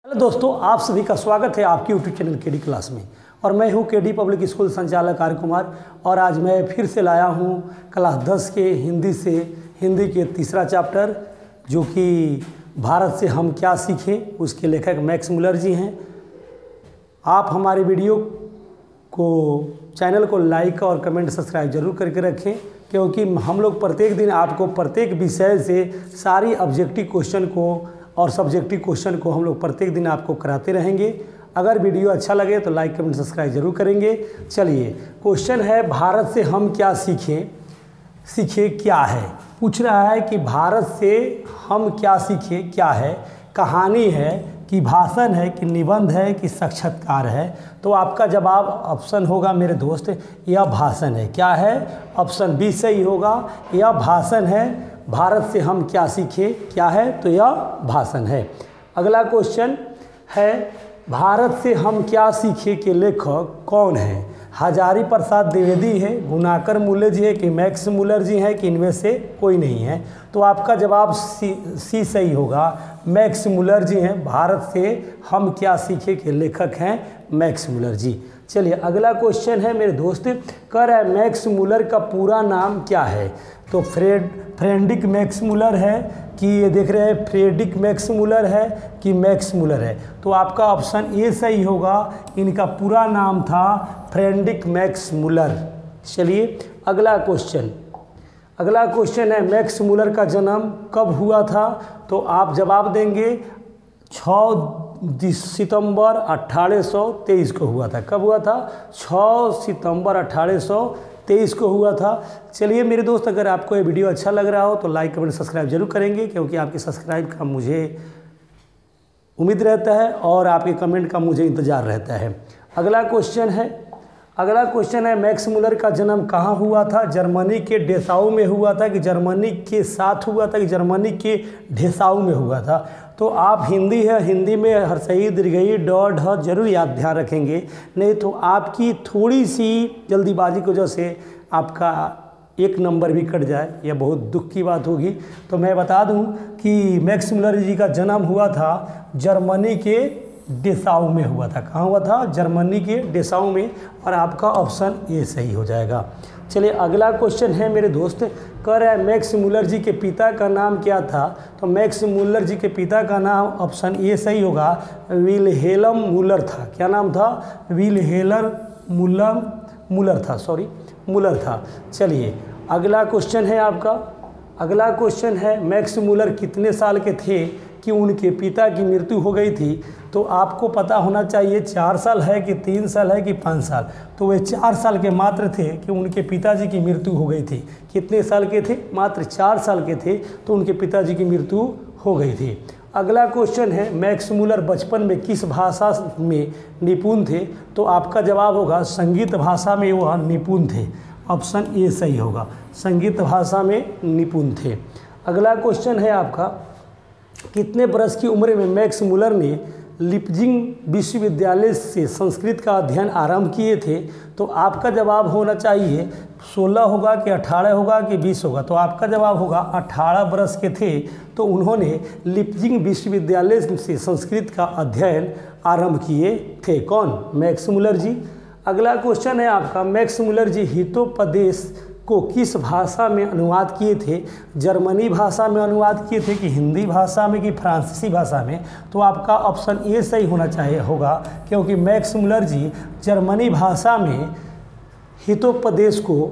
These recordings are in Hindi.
हेलो दोस्तों, आप सभी का स्वागत है आपके यूट्यूब चैनल केडी क्लास में। और मैं हूं केडी पब्लिक स्कूल संचालक आर्य कुमार। और आज मैं फिर से लाया हूं क्लास 10 के हिंदी के तीसरा चैप्टर, जो कि भारत से हम क्या सीखें। उसके लेखक मैक्स मुलर जी हैं। आप हमारे वीडियो को चैनल को लाइक और कमेंट सब्सक्राइब जरूर करके रखें, क्योंकि हम लोग प्रत्येक दिन आपको प्रत्येक विषय से सारी ऑब्जेक्टिव क्वेश्चन को और सब्जेक्टिव क्वेश्चन को हम लोग प्रत्येक दिन आपको कराते रहेंगे। अगर वीडियो अच्छा लगे तो लाइक कमेंट सब्सक्राइब जरूर करेंगे। चलिए, क्वेश्चन है भारत से हम क्या सीखें क्या है। पूछ रहा है कि भारत से हम क्या सीखें क्या है। कहानी है कि भाषण है कि निबंध है कि साक्षात्कार है। तो आपका जवाब ऑप्शन होगा मेरे दोस्त, यह भाषण है। क्या है? ऑप्शन बी सही होगा। यह भाषण है। भारत से हम क्या सीखें क्या है, तो यह भाषण है। अगला क्वेश्चन है भारत से हम क्या सीखें के लेखक कौन है। हजारी प्रसाद द्विवेदी है, गुणाकर मुले जी है कि मैक्स मुलर जी हैं कि इनमें से कोई नहीं है। तो आपका जवाब सी सही होगा, मैक्स मुलर जी हैं। भारत से हम क्या सीखे के लेखक हैं मैक्स मुलर जी। चलिए, अगला क्वेश्चन है मेरे दोस्त, कह रहा है मैक्स मुलर का पूरा नाम क्या है। तो फ्रेडरिक मैक्स मुलर है कि ये देख रहे हैं फ्रेडरिक मैक्स मुलर है कि मैक्स मुलर है। तो आपका ऑप्शन ए सही होगा। इनका पूरा नाम था फ्रेडरिक मैक्स मुलर। चलिए, अगला क्वेश्चन है मैक्स मुलर का जन्म कब हुआ था। तो आप जवाब देंगे 6 सितंबर 1823 को हुआ था। कब हुआ था? 6 सितंबर 1823 को हुआ था। चलिए मेरे दोस्त, अगर आपको ये वीडियो अच्छा लग रहा हो तो लाइक कमेंट सब्सक्राइब जरूर करेंगे, क्योंकि आपके सब्सक्राइब का मुझे उम्मीद रहता है और आपके कमेंट का मुझे इंतज़ार रहता है। अगला क्वेश्चन है मैक्स मुलर का जन्म कहाँ हुआ था। जर्मनी के डेसाऊ में हुआ था कि जर्मनी के साथ हुआ था कि जर्मनी के डेसाऊ में हुआ था। तो आप हिंदी में हर सही दीर्घई डॉट ह जरूर याद ध्यान रखेंगे, नहीं तो आपकी थोड़ी सी जल्दीबाजी की वजह से आपका एक नंबर भी कट जाए, यह बहुत दुख की बात होगी। तो मैं बता दूं कि मैक्स मुलर जी का जन्म हुआ था जर्मनी के डेसाऊ में हुआ था। कहाँ हुआ था? जर्मनी के डेसाऊ में। और आपका ऑप्शन ए सही हो जाएगा। चलिए, अगला क्वेश्चन है मेरे दोस्त, कह रहा है मैक्स मुलर जी के पिता का नाम क्या था। तो मैक्स मुलर जी के पिता का नाम ऑप्शन ए सही होगा, विल्हेल्म मुलर था। क्या नाम था? विल्हेल्म मुलर था। चलिए, अगला क्वेश्चन है आपका। अगला क्वेश्चन है मैक्स मुलर कितने साल के थे कि उनके पिता की मृत्यु हो गई थी। तो आपको पता होना चाहिए 4 साल है कि 3 साल है कि 5 साल। तो वे 4 साल के मात्र थे कि उनके पिताजी की मृत्यु हो गई थी। कितने साल के थे? मात्र 4 साल के थे तो उनके पिताजी की मृत्यु हो गई थी। अगला क्वेश्चन है मैक्स मुलर बचपन में किस भाषा में निपुण थे। तो आपका जवाब होगा संगीत भाषा में वह निपुण थे। ऑप्शन ए सही होगा, संगीत भाषा में निपुण थे। अगला क्वेश्चन है आपका, कितने वर्ष की उम्र में मैक्स मुलर ने लिपजिंग विश्वविद्यालय से संस्कृत का अध्ययन आरंभ किए थे। तो आपका जवाब होना चाहिए 16 होगा कि 18 होगा कि 20 होगा। तो आपका जवाब होगा 18 वर्ष के थे तो उन्होंने लिपजिंग विश्वविद्यालय से संस्कृत का अध्ययन आरंभ किए थे। कौन? मैक्स मुलर जी। अगला क्वेश्चन है आपका, मैक्स मुलर जी हितोपदेश को किस भाषा में अनुवाद किए थे। जर्मनी भाषा में अनुवाद किए थे कि हिंदी भाषा में कि फ्रांसीसी भाषा में। तो आपका ऑप्शन ए सही होना चाहिए होगा, क्योंकि मैक्स मुलर जी जर्मनी भाषा में हितोपदेश को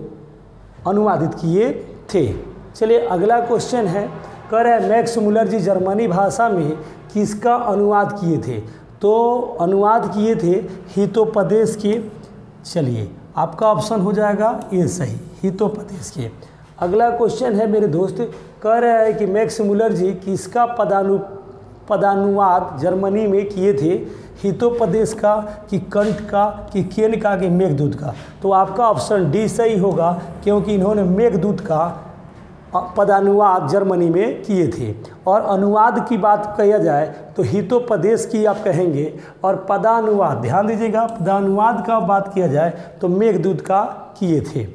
अनुवादित किए थे। चलिए, अगला क्वेश्चन है, कह रहा है मैक्स मुलर जी जर्मनी भाषा में किसका अनुवाद किए थे। तो अनुवाद किए थे हितोपदेश के। चलिए, आपका ऑप्शन हो जाएगा ए सही, हितोपदेश के। अगला क्वेश्चन है मेरे दोस्त, कह रहा है कि मैक्स मुलर जी किसका पदानुवाद जर्मनी में किए थे। हितोपदेश का कि कंट का कि केन का कि मेघदूत का। तो आपका ऑप्शन डी सही होगा, क्योंकि इन्होंने मेघदूत का पदानुवाद जर्मनी में किए थे। और अनुवाद की बात कही जाए तो हितोपदेश की आप कहेंगे, और पदानुवाद ध्यान दीजिएगा, पदानुवाद का बात किया जाए तो मेघदूत का किए थे।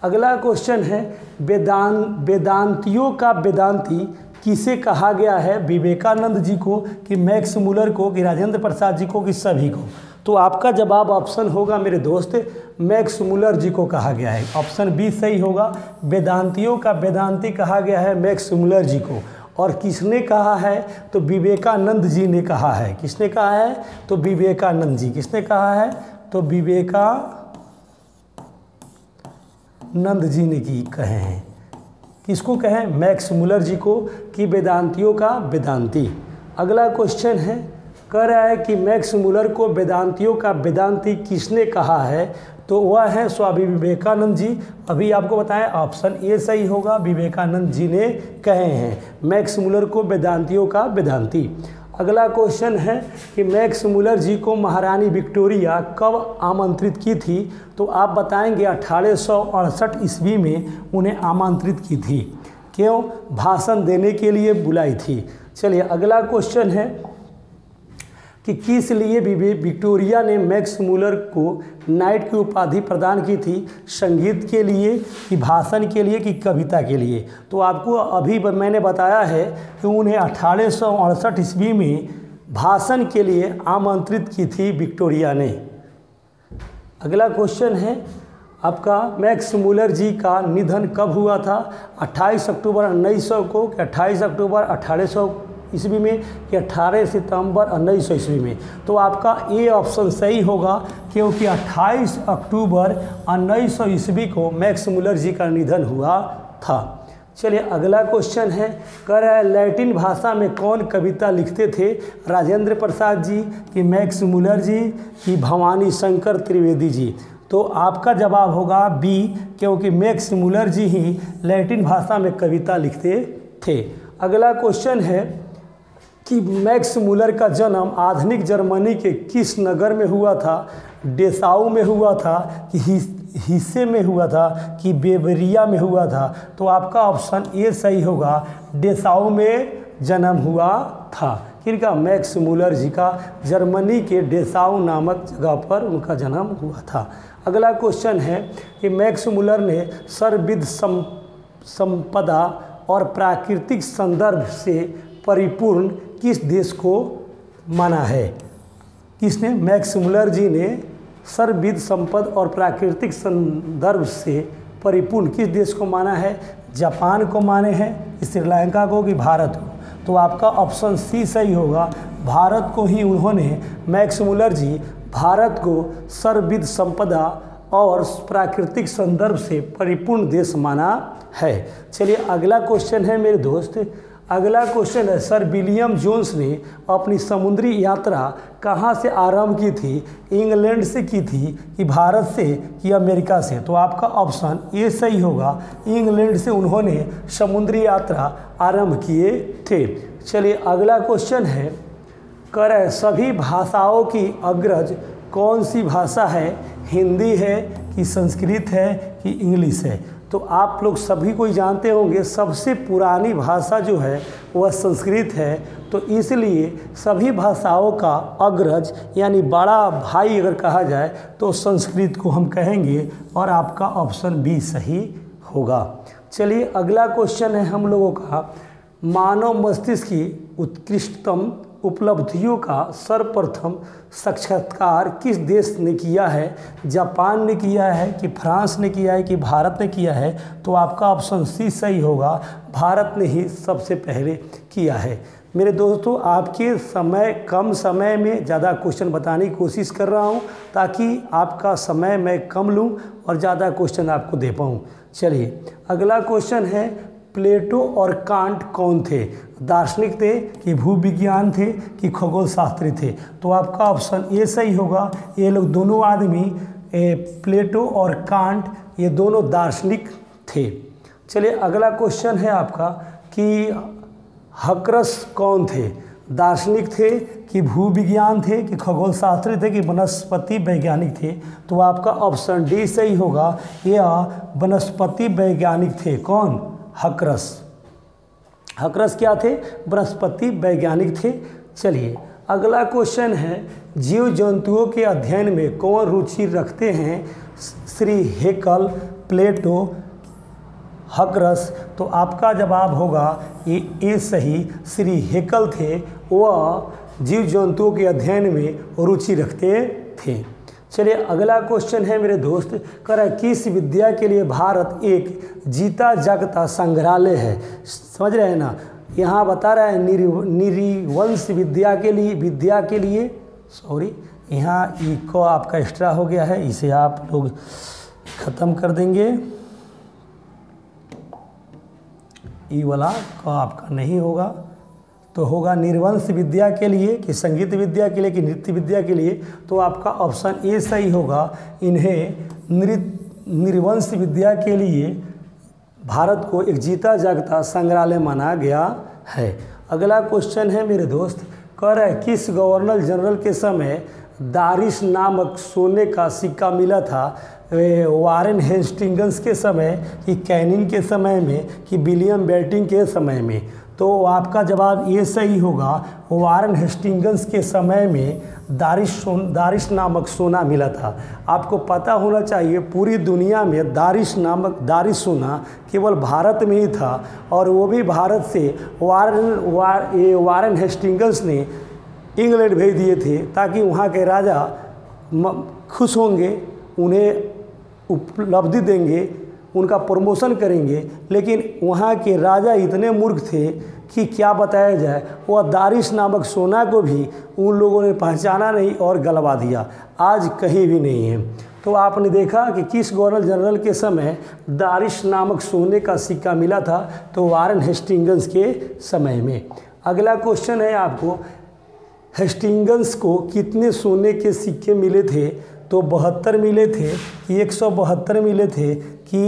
अगला क्वेश्चन है वेदांतियों का वेदांती किसे कहा गया है, विवेकानंद जी को कि मैक्स मुलर को कि राजेंद्र प्रसाद जी को कि सभी को? तो आपका जवाब ऑप्शन होगा मेरे दोस्त मैक्स मुलर जी को कहा गया है। ऑप्शन बी सही होगा। वेदांतियों का वेदांती कहा गया है मैक्स मुलर जी को। और किसने कहा है? तो विवेकानंद जी ने कहा है। किसने कहा है? तो विवेकानंद जी। किसने कहा है? तो विवेकानंद जी ने कहे हैं। किसको कहें? मैक्स मुलर जी को कि वेदांतियों का वेदांती। अगला क्वेश्चन है, कह रहा है कि मैक्स मुलर को वेदांतियों का वेदांती किसने कहा है? तो वह है स्वामी विवेकानंद जी। अभी आपको बताएं ऑप्शन ए सही होगा, विवेकानंद जी ने कहे हैं मैक्स मुलर को वेदांतियों का वेदांती। अगला क्वेश्चन है कि मैक्स मुलर जी को महारानी विक्टोरिया कब आमंत्रित की थी? तो आप बताएंगे 1868 ईस्वी में उन्हें आमंत्रित की थी। क्यों? भाषण देने के लिए बुलाई थी। चलिए अगला क्वेश्चन है कि किस लिए विक्टोरिया ने मैक्स मुलर को नाइट की उपाधि प्रदान की थी? संगीत के लिए कि भाषण के लिए कि कविता के लिए? तो आपको अभी मैंने बताया है कि उन्हें 1868 ईस्वी में भाषण के लिए आमंत्रित की थी विक्टोरिया ने। अगला क्वेश्चन है आपका, मैक्स मुलर जी का निधन कब हुआ था? 28 अक्टूबर 1900 को कि 28 अक्टूबर 1800 ईस्वी में कि 18 सितंबर 1900 ईस्वी में? तो आपका ए ऑप्शन सही होगा, क्योंकि 28 अक्टूबर 1900 ईस्वी को मैक्स मुलर जी का निधन हुआ था। चलिए अगला क्वेश्चन है, कह रहा है लैटिन भाषा में कौन कविता लिखते थे? राजेंद्र प्रसाद जी कि मैक्स मुलर जी कि भवानी शंकर त्रिवेदी जी? तो आपका जवाब होगा बी, क्योंकि मैक्स मुलर जी ही लैटिन भाषा में कविता लिखते थे। अगला क्वेश्चन है कि मैक्स मुलर का जन्म आधुनिक जर्मनी के किस नगर में हुआ था? डेसाऊ में हुआ था कि हिस्से में हुआ था कि बेवरिया में हुआ था? तो आपका ऑप्शन ए सही होगा, डेसाऊ में जन्म हुआ था। किनका? मैक्स मुलर जी का जर्मनी के डेसाऊ नामक जगह पर उनका जन्म हुआ था। अगला क्वेश्चन है कि मैक्स मुलर ने सर्वविध संपदा और प्राकृतिक संदर्भ से परिपूर्ण किस देश को माना है? किसने? मैक्स मुलर जी ने सर्वविध संपद और प्राकृतिक संदर्भ से परिपूर्ण किस देश को माना है? जापान को माने हैं, श्रीलंका को कि भारत को? तो आपका ऑप्शन सी सही होगा, भारत को ही उन्होंने मैक्स मुलर जी भारत को सर्वविध संपदा और प्राकृतिक संदर्भ से परिपूर्ण देश माना है। चलिए अगला क्वेश्चन है मेरे दोस्त, अगला क्वेश्चन है सर विलियम जोन्स ने अपनी समुद्री यात्रा कहाँ से आरंभ की थी? इंग्लैंड से की थी कि भारत से कि अमेरिका से? तो आपका ऑप्शन ए सही होगा, इंग्लैंड से उन्होंने समुद्री यात्रा आरंभ किए थे। चलिए अगला क्वेश्चन है, कह रहे सभी भाषाओं की अग्रज कौन सी भाषा है? हिंदी है कि संस्कृत है कि इंग्लिश है? तो आप लोग सभी को जानते होंगे सबसे पुरानी भाषा जो है वह संस्कृत है। तो इसलिए सभी भाषाओं का अग्रज यानी बड़ा भाई अगर कहा जाए तो संस्कृत को हम कहेंगे, और आपका ऑप्शन बी सही होगा। चलिए अगला क्वेश्चन है हम लोगों का, मानव मस्तिष्क की उत्कृष्टतम उपलब्धियों का सर्वप्रथम साक्षात्कार किस देश ने किया है? जापान ने किया है कि फ्रांस ने किया है कि भारत ने किया है? तो आपका ऑप्शन सी सही होगा, भारत ने ही सबसे पहले किया है। मेरे दोस्तों आपके कम समय में ज़्यादा क्वेश्चन बताने की कोशिश कर रहा हूँ ताकि आपका समय मैं कम लूँ और ज़्यादा क्वेश्चन आपको दे पाऊँ। चलिए अगला क्वेश्चन है, प्लेटो और कांट कौन थे? दार्शनिक थे कि भूविज्ञान थे कि खगोल शास्त्री थे? तो आपका ऑप्शन ए सही होगा, ये लोग दोनों आदमी प्लेटो और कांट ये दोनों दार्शनिक थे। चलिए अगला क्वेश्चन है आपका कि हकरस कौन थे? दार्शनिक थे कि भूविज्ञान थे कि खगोल शास्त्री थे कि वनस्पति वैज्ञानिक थे? तो आपका ऑप्शन डी सही होगा, यह वनस्पति वैज्ञानिक थे। कौन? हकरस। हकरस क्या थे? वनस्पति वैज्ञानिक थे। चलिए अगला क्वेश्चन है, जीव जंतुओं के अध्ययन में कौन रुचि रखते हैं? श्री हेकल, प्लेटो हकरस। तो आपका जवाब होगा ये सही। श्री हेकल थे, वह जीव जंतुओं के अध्ययन में रुचि रखते थे। चलिए अगला क्वेश्चन है मेरे दोस्त, कह रहा है किस विद्या के लिए भारत एक जीता जागता संग्रहालय है। समझ रहे हैं ना, यहाँ बता रहा है निरिवंश विद्या के लिए सॉरी, यहाँ ई को आपका एक्स्ट्रा हो गया है, इसे आप लोग ख़त्म कर देंगे। ई वाला को आपका नहीं होगा, तो होगा निर्वंश विद्या के लिए कि संगीत विद्या के लिए कि नृत्य विद्या के लिए। तो आपका ऑप्शन ए सही होगा। इन्हें निर्वंश विद्या के लिए भारत को एक जीता जागता संग्रहालय माना गया है। अगला क्वेश्चन है मेरे दोस्त, कह रहा है किस गवर्नर जनरल के समय दारिश नामक सोने का सिक्का मिला था। वारेन हेस्टिंग्स के समय कि कैनिंग के समय में कि विलियम बेंटिंक के समय में। तो आपका जवाब ये सही होगा, वारेन हेस्टिंग्स के समय में दारिश नामक सोना मिला था। आपको पता होना चाहिए पूरी दुनिया में दारिश सोना केवल भारत में ही था, और वो भी भारत से वारेन हेस्टिंग्स ने इंग्लैंड भेज दिए थे ताकि वहाँ के राजा खुश होंगे, उन्हें उपलब्धि देंगे, उनका प्रमोशन करेंगे। लेकिन वहाँ के राजा इतने मूर्ख थे कि क्या बताया जाए, वह दारिश नामक सोना को भी उन लोगों ने पहचाना नहीं और गलवा दिया, आज कहीं भी नहीं है। तो आपने देखा कि किस गवर्नर जनरल के समय दारिश नामक सोने का सिक्का मिला था, तो वारेन हेस्टिंग्स के समय में। अगला क्वेश्चन है आपको, हेस्टिंग्स को कितने सोने के सिक्के मिले थे। तो 72 मिले थे कि 172 मिले थे कि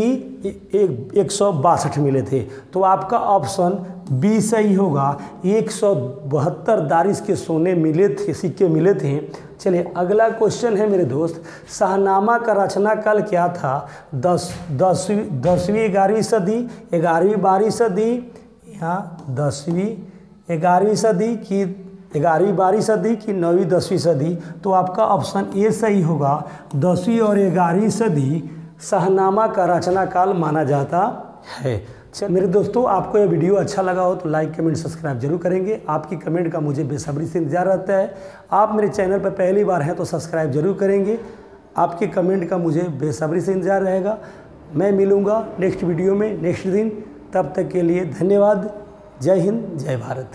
162 मिले थे। तो आपका ऑप्शन बी सही होगा, 172 दारिश के सोने मिले थे, सिक्के मिले थे। चलिए अगला क्वेश्चन है मेरे दोस्त, शाहनामा का रचना काल क्या था। 10वीं 11वीं सदी, 11वीं 12वीं सदी, यहाँ 10वीं 11वीं सदी की 11वीं 12वीं सदी की 9वीं 10वीं सदी। तो आपका ऑप्शन ए सही होगा, 10वीं और 11वीं सदी शाहनामा का रचना काल माना जाता है। चल मेरे दोस्तों, आपको यह वीडियो अच्छा लगा हो तो लाइक कमेंट सब्सक्राइब जरूर करेंगे। आपकी कमेंट का मुझे बेसब्री से इंतजार रहता है। आप मेरे चैनल पर पहली बार हैं तो सब्सक्राइब जरूर करेंगे। आपके कमेंट का मुझे बेसब्री से इंतजार रहेगा। मैं मिलूँगा नेक्स्ट वीडियो में नेक्स्ट दिन, तब तक के लिए धन्यवाद। जय हिंद, जय भारत।